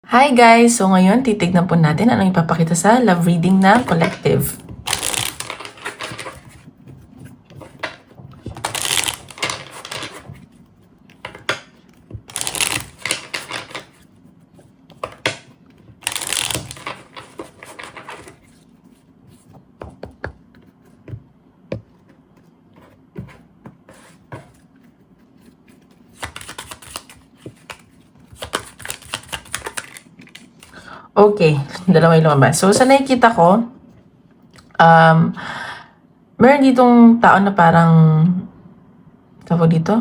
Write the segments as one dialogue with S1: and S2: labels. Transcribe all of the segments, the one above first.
S1: Hi guys! So ngayon, titignan po natin anong ipapakita sa love reading ng collective. Okay, dalawa yung lumabas. So sa nakikita ko, meron ditong tao na parang, tawag dito,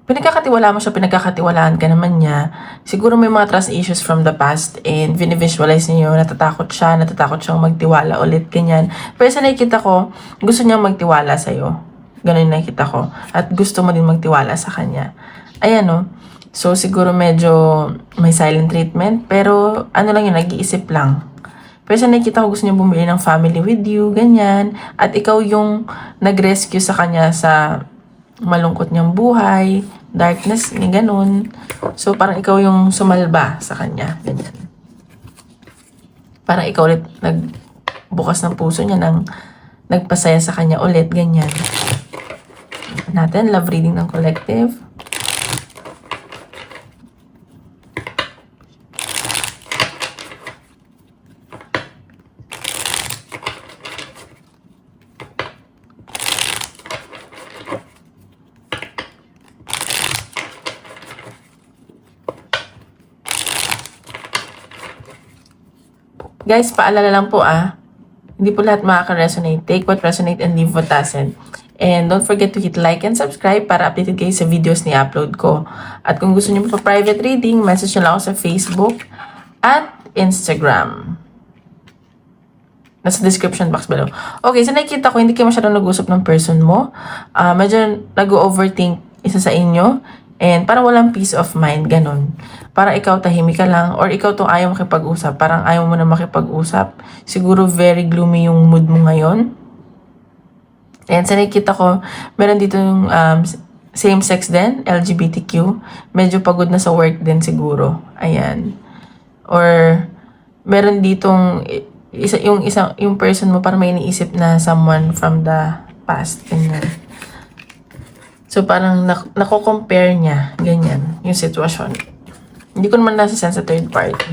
S1: pinagkakatiwalaan mo siya, pinagkakatiwalaan ka naman niya. Siguro may mga trust issues from the past and visualize niyo, natatakot siyang magtiwala ulit, ganyan. Pero sa nakikita ko, gusto niyang magtiwala sa'yo. Ganun yung nakikita ko. At gusto mo din magtiwala sa kanya. Ayan o. So, siguro medyo may silent treatment. Pero, ano lang yun, nag-iisip lang. Pero sa nakikita ko, gusto niya bumili ng family with you, ganyan. At ikaw yung nag-rescue sa kanya sa malungkot niyang buhay, darkness niya, ganun. So, parang ikaw yung sumalba sa kanya, ganyan. Parang ikaw ulit nagbukas ng puso niya, nagpasaya sa kanya ulit, ganyan. Natin, love reading ng collective. Guys, paalala lang po hindi po lahat makaka-resonate. Take what resonate and leave what doesn't. And don't forget to hit like and subscribe para updated kayo sa videos ni upload ko. At kung gusto niyo pa private reading, message nyo lang ako sa Facebook at Instagram. Nasa description box below. Okay, so nakikita ko, hindi kayo masyadong nag-usap ng person mo. Medyo nag-overthink isa sa inyo. And parang walang peace of mind, ganun. Parang ikaw tahimik ka lang, or ikaw tong ayaw makipag-usap. Parang ayaw mo na makipag-usap. Siguro very gloomy yung mood mo ngayon. And sa nakikita ko, meron dito yung same-sex din, LGBTQ. Medyo pagod na sa work din siguro. Ayan. Or meron ditong yung person mo parang may iniisip na someone from the past. Ganyan. So, parang nako-compare niya, ganyan, yung sitwasyon. Hindi ko naman nasa-sense sa third party.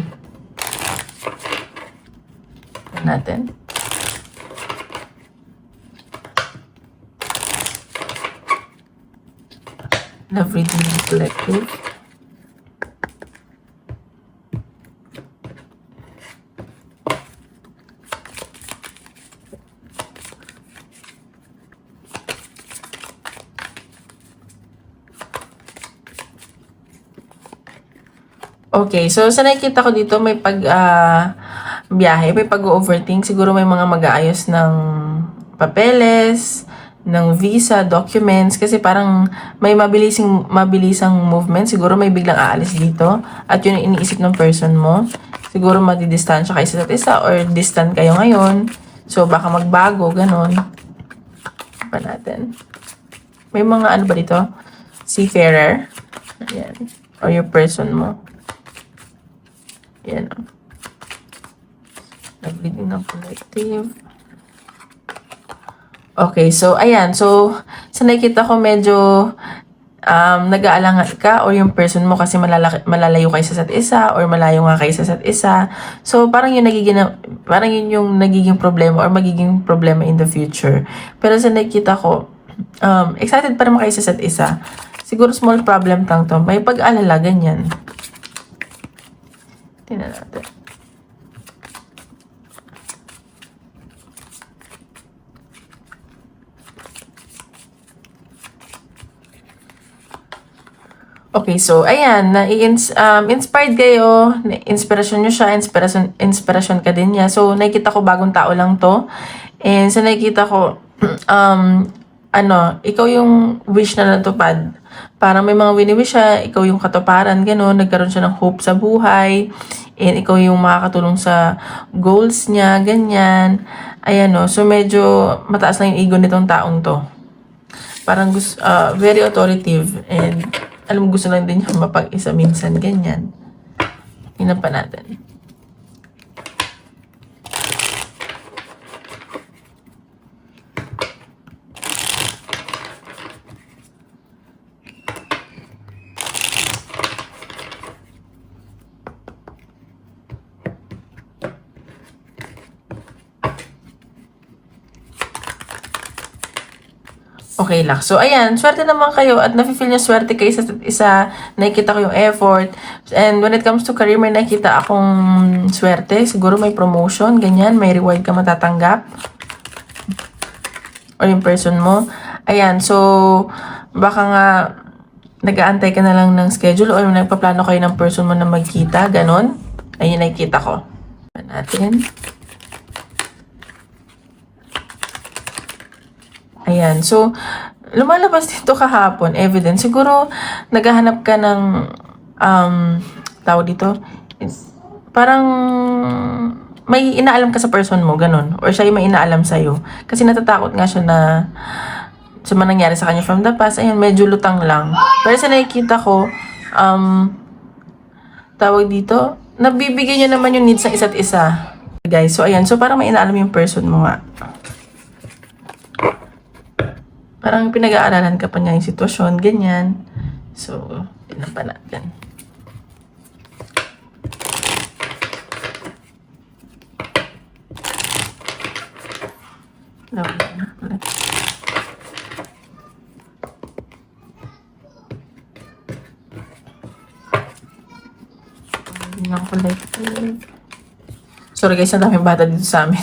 S1: Natin. Love reading ng collective. Okay, so sa nakikita ko dito may biyahe, may pag-overthink. Siguro may mga mag-aayos ng papeles, ng visa, documents. Kasi parang may mabilisang movement. Siguro may biglang aalis dito. At yun ang iniisip ng person mo. Siguro madidistansya kayo sa isa or distant kayo ngayon. So baka magbago, ganun. Pa natin. May mga ano ba dito? Seafarer. Ayan. Or your person mo. Yan o. Nag-reading ng collective. Okay, so ayan. So, sa nakikita ko medyo nag-aalangan ka or yung person mo kasi malalayo kayo sa isa't isa or malayo nga kayo sa isa't isa. So, parang yun yung nagiging problema or magiging problema in the future. Pero sa nakikita ko, excited pa naman kayo sa isa't isa. Siguro small problem lang to. May pag-alala, ganyan. Tingnan natin. Okay, so ayan, inspired kayo, inspirasyon nyo siya, inspirasyon ka din niya. So nakikita ko bagong tao lang to. And sa nakikita ko, ikaw yung wish na natupad. Parang may mga wini-wish siya, ikaw yung katuparan, gano'n, nagkaroon siya ng hope sa buhay, and ikaw yung makakatulong sa goals niya, ganyan. Ayan o, so medyo mataas na yung ego nitong taong to. Parang very authoritative, and alam mo, gusto lang din niya mapag-isa minsan, ganyan. Tingnan pa natin. Okay lang. So, ayan. Swerte naman kayo at nafe-feel nyo swerte kayo sa isa. Nakikita ko yung effort. And when it comes to career, may nakita akong swerte. Siguro may promotion, ganyan. May reward ka matatanggap. Or yung person mo. Ayan. So, baka nga nag-aantay ka na lang ng schedule or nagpaplano kayo ng person mo na magkita. Ganon. Ayun, nakikita ko. Natin. Ayan. So, lumalabas dito kahapon, evidence. Siguro, naghahanap ka ng, tawag dito, parang may inaalam ka sa person mo, ganun. Or siya yung may inaalam sa'yo. Kasi natatakot nga siya na sa mga nangyari sa kanya from the past. Ayan, medyo lutang lang. Pero sa nakikita ko, tawag dito, nabibigay niyo naman yung needs ng isa't isa. Guys, so ayan. So, parang may inaalam yung person mo nga. Parang pinag-aaralan ka pa niya yung sitwasyon, ganyan. So, tignan pa natin. Sorry guys, ang daming bata dito sa amin.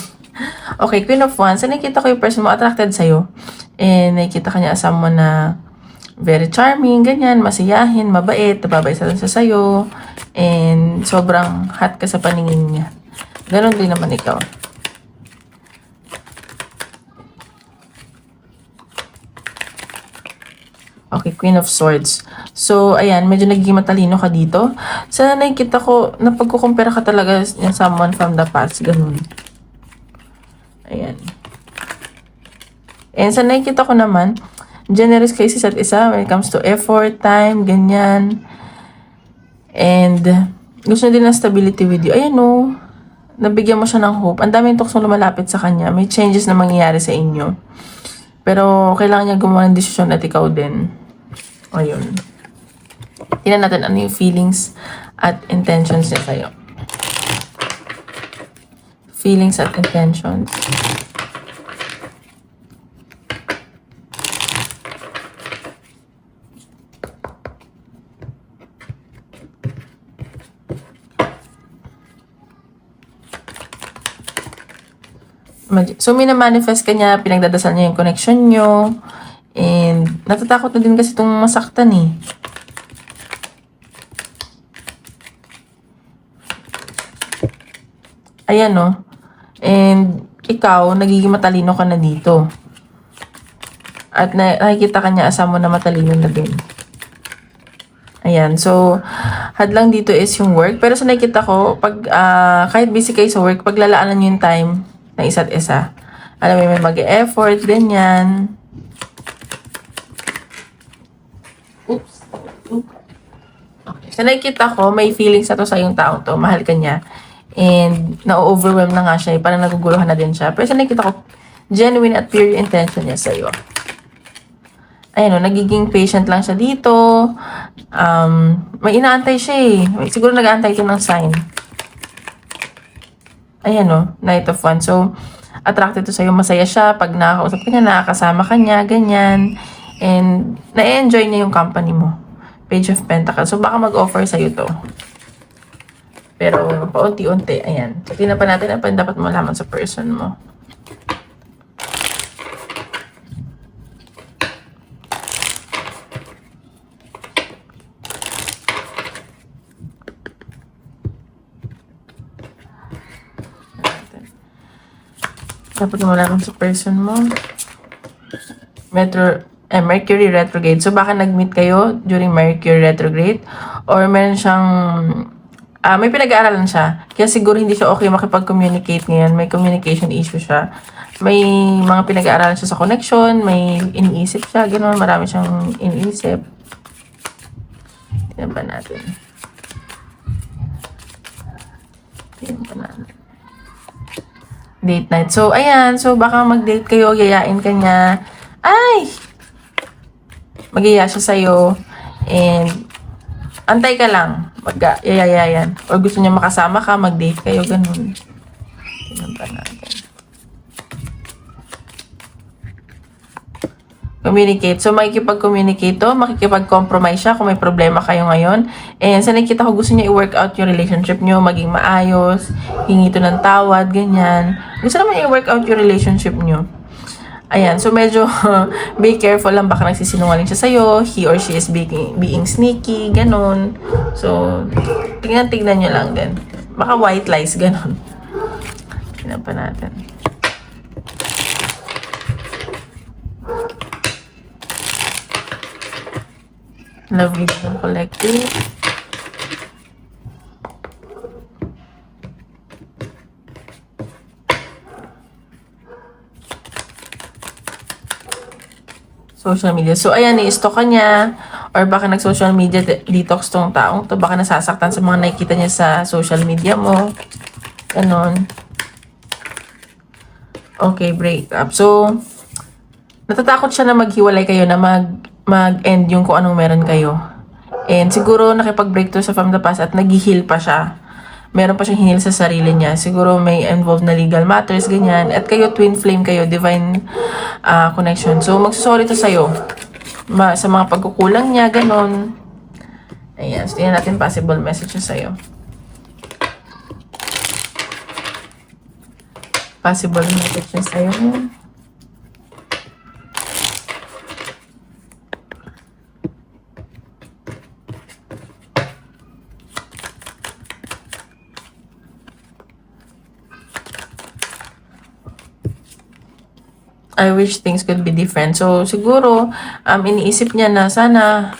S1: Okay, Queen of Wands. Nakikita ko yung person mo attracted sa'yo. And nakikita ka niya as someone na very charming, ganyan, masiyahin, mabait, nababait sa sa'yo. And sobrang hot ka sa paningin niya. Ganon din naman ikaw. Okay, Queen of Swords. So, ayan, medyo nagiging matalino ka dito. Sa nakikita ko, napagkukumpara ka talaga yung someone from the past. Ganun. Ayan. And sa nakikita ko naman, generous kayo sa isa't isa when it comes to effort, time, ganyan. And gusto niya din ng stability with you. Ayan o, nabigyan mo siya ng hope. Ang daming tuksong lumalapit sa kanya. May changes na mangyayari sa inyo. Pero kailangan niya gumawa ng desisyon at ikaw din. Ayun. Tingnan natin ano yung feelings at intentions niya sa'yo. Feelings at intentions. So, minamanifest ka niya, pinagdadasal niya yung connection nyo. And, natatakot na din kasi itong masaktan eh. Ayan no. And, ikaw, nagiging matalino ka na dito. At nakikita ka niya asama mo na matalino na din. Ayan. So, hadlang dito is yung work. Pero sa nakikita ko, pag, kahit busy kayo sa work, paglalaanan nyo yung time ng isa't isa. Alam mo, may mag-e-effort, ganyan. Oops. Okay. So, nakikita ko, may feelings na to sa yung taong to. Mahal ka niya. And, na-overwhelm na nga siya. Parang naguguluhan na din siya. Pero sa nakikita ko, genuine at pure intention niya sa'yo. Ayan o, nagiging patient lang siya dito. May inaantay siya eh. Siguro nag-aantay ito ng sign. Ayan o, Knight of Wands. So, attracted to sa'yo. Masaya siya pag nakakausap ka niya, nakakasama ka niya, ganyan. And, na-enjoy niya yung company mo. Page of Pentacles. So, baka mag-offer sa'yo to. Pero, paunti-unti. Ayan. So, tingnan pa natin ang dapat malaman sa person mo. Dapat malaman sa person mo. Mercury retrograde. So, baka nag-meet kayo during Mercury retrograde. Or meron siyang may pinag-aaralan siya. Kaya siguro hindi siya okay makipag-communicate ngayon. May communication issue siya. May mga pinag-aaralan siya sa connection. May iniisip siya. Ganoon, marami siyang iniisip. Tignan ba natin? Date night. So, ayan. So, baka mag-date kayo, yayain ka niya. Ay! Mag-iya siya sa'yo. And, antay ka lang. Mag-yayayan. Or gusto niya makasama ka, mag-date kayo, ganun. Tingnan pa natin. Communicate. So, makikipag-communicate to, makikipag-compromise siya kung may problema kayo ngayon. And sa nakikita ko, gusto niya i-work out yung relationship niyo, maging maayos, hingi to ng tawad, ganyan. Gusto naman i-work out yung relationship niyo. Ayan, so medyo be careful lang, baka nagsisinungaling siya sa'yo, he or she is being sneaky, ganun. So, tignan nyo lang din. Baka white lies, ganun. Tignan pa natin. Love reading collective. Social media. So, ayan, i-stalk ka niya. Or baka nag-social media detox tong taong to. Baka nasasaktan sa mga nakikita niya sa social media mo. Ganon. Okay, break up. So, natatakot siya na maghiwalay kayo, na mag-end yung kung anong meron kayo. And siguro nakipag-break to sa from the past at nag-heal pa siya. Meron pa siyang hinil sa sarili niya. Siguro may involved na legal matters, ganyan. At kayo, twin flame kayo, divine connection. So, magsusorry to sa'yo. Sa mga pagkukulang niya, ganon. Ayan. So, tingnan natin possible messages sa'yo. Possible messages sa'yo. I wish things could be different. So, siguro, iniisip niya na sana,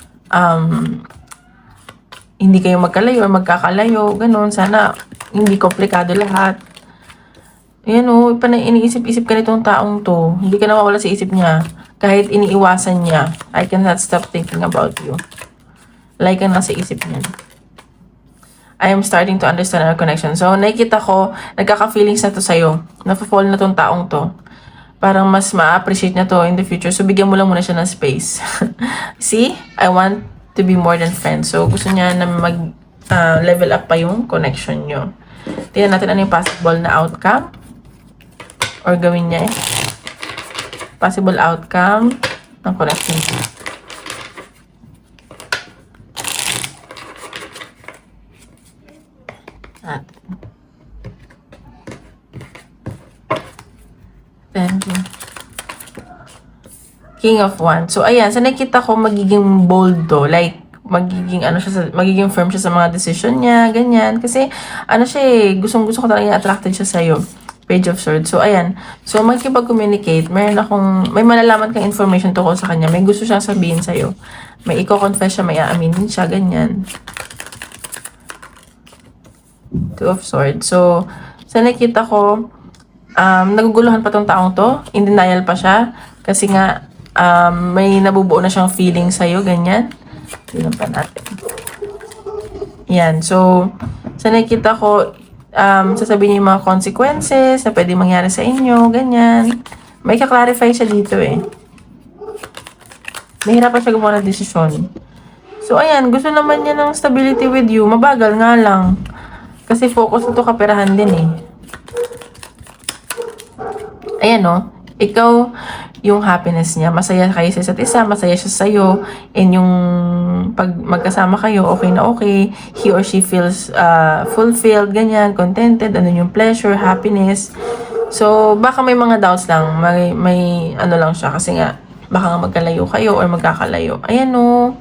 S1: hindi kayo magkalayo or magkakalayo, ganun. Sana, hindi komplikado lahat. Ayan o, iniisip-isip ka nitong taong to. Hindi ka nawawala sa isip niya. Kahit iniiwasan niya, I cannot stop thinking about you. Like ka nasa isip niya. I am starting to understand our connection. So, nakikita ko, nagkaka-feelings na to sa'yo. Nafa-fall na tong taong to. Parang mas ma-appreciate niya to in the future. So, bigyan mo lang muna siya ng space. See? I want to be more than friends. So, gusto niya na level up pa yung connection nyo. Tingnan natin ano yung possible na outcome. Or gawin niya eh. Possible outcome ng connection nyo. King of Wands. So, ayan. Sa nakita ko, magiging bold to. Like, magiging firm siya sa mga decision niya. Ganyan. Kasi, siya eh. Gustong-gusto ko talaga attracted siya sa'yo. Page of Swords. So, ayan. So, magkipag-communicate. May malalaman kang information tungkol sa kanya. May gusto siyang sabihin sa'yo. May i-confess siya, may aaminin siya. Ganyan. Two of Swords. So, sa nakita ko, naguguluhan pa tong taong to. In denial pa siya. Kasi nga, may nabubuo na siyang feeling sa'yo, ganyan. Tignan pa natin. Yan. So, sa nakita ko, sasabihin niya yung mga consequences na pwede mangyari sa inyo, ganyan. May ka-clarify siya dito eh. Nahirapan siya gumawa ng desisyon. So, ayan. Gusto naman niya ng stability with you. Mabagal nga lang. Kasi focus ito kaperahan din eh. Ayan no. Ikaw, yung happiness niya. Masaya kayo sa isa't isa, masaya siya sa'yo, and yung pag magkasama kayo, okay na okay, he or she feels fulfilled, ganyan, contented, ano yung pleasure, happiness. So, baka may mga doubts lang, may ano lang siya, kasi nga, baka nga magkalayo kayo or magkakalayo. Ayan o.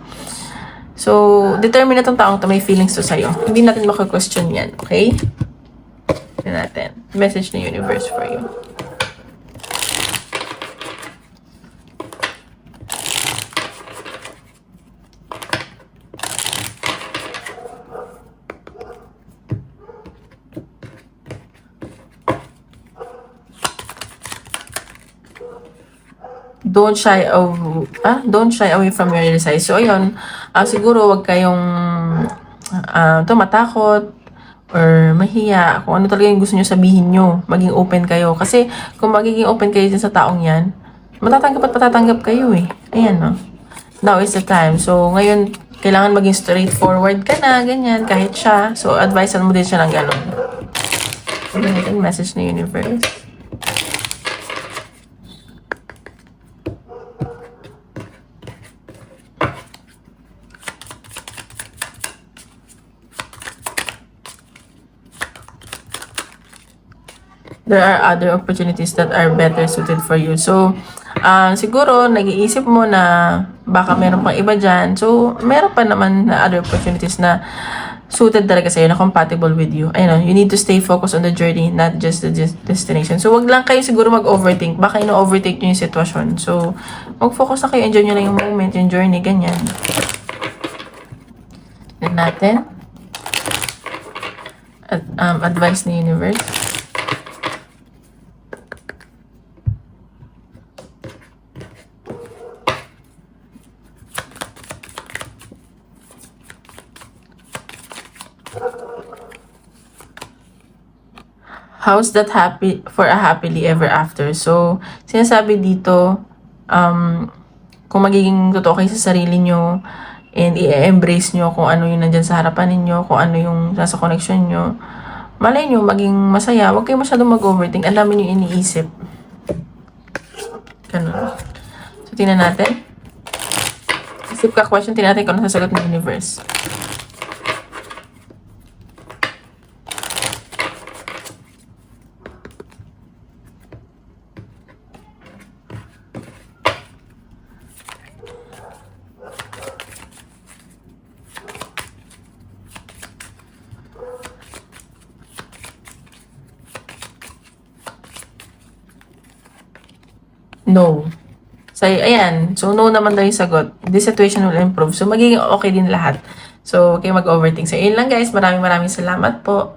S1: So, determine na tong taong to, may feelings to sa'yo. Hindi natin maka-question yan, okay? Tignan natin. Message na universe for you. Don't shy away from your desires. So, ayun, siguro wag kayong matakot or mahiya, kung ano talaga yung gusto nyo sabihin nyo, maging open kayo. Kasi kung magiging open kayo dyan sa taong yan, matatanggap at patatanggap kayo eh. Ayan, no? Now is the time. So, ngayon, kailangan maging straightforward ka na, ganyan, kahit siya. So, advisean mo din siya ng gano'n. Ganyan, message na universe. There are other opportunities that are better suited for you. So, siguro, nag-iisip mo na baka meron pang iba dyan. So, meron pa naman na other opportunities na suited talaga sa'yo, na compatible with you. Ayun, you need to stay focused on the journey, not just the destination. So, wag lang kayo siguro mag-overthink. Baka ino-overthink nyo yung sitwasyon. So, mag-focus na kayo. Enjoy nyo lang yung moment, yung journey, ganyan. Yan natin. Advice ni universe. How's that happy for a happily ever after? So, sinasabi dito, kung magiging totoo kayo sa sarili nyo, and i-embrace nyo kung ano yung nandyan sa harapan ninyo, kung ano yung nasa connection nyo, malay nyo, maging masaya. Huwag kayo masyadong mag-overthink. Ang dami nyo iniisip. Ganun. So, tingnan natin. Isip ka question, tingnan natin kung ano sasagot ng universe. No. So, ayan. So, no naman daw yung sagot. This situation will improve. So, magiging okay din lahat. So, okay mag-overthink. So, yun lang guys. Maraming salamat po.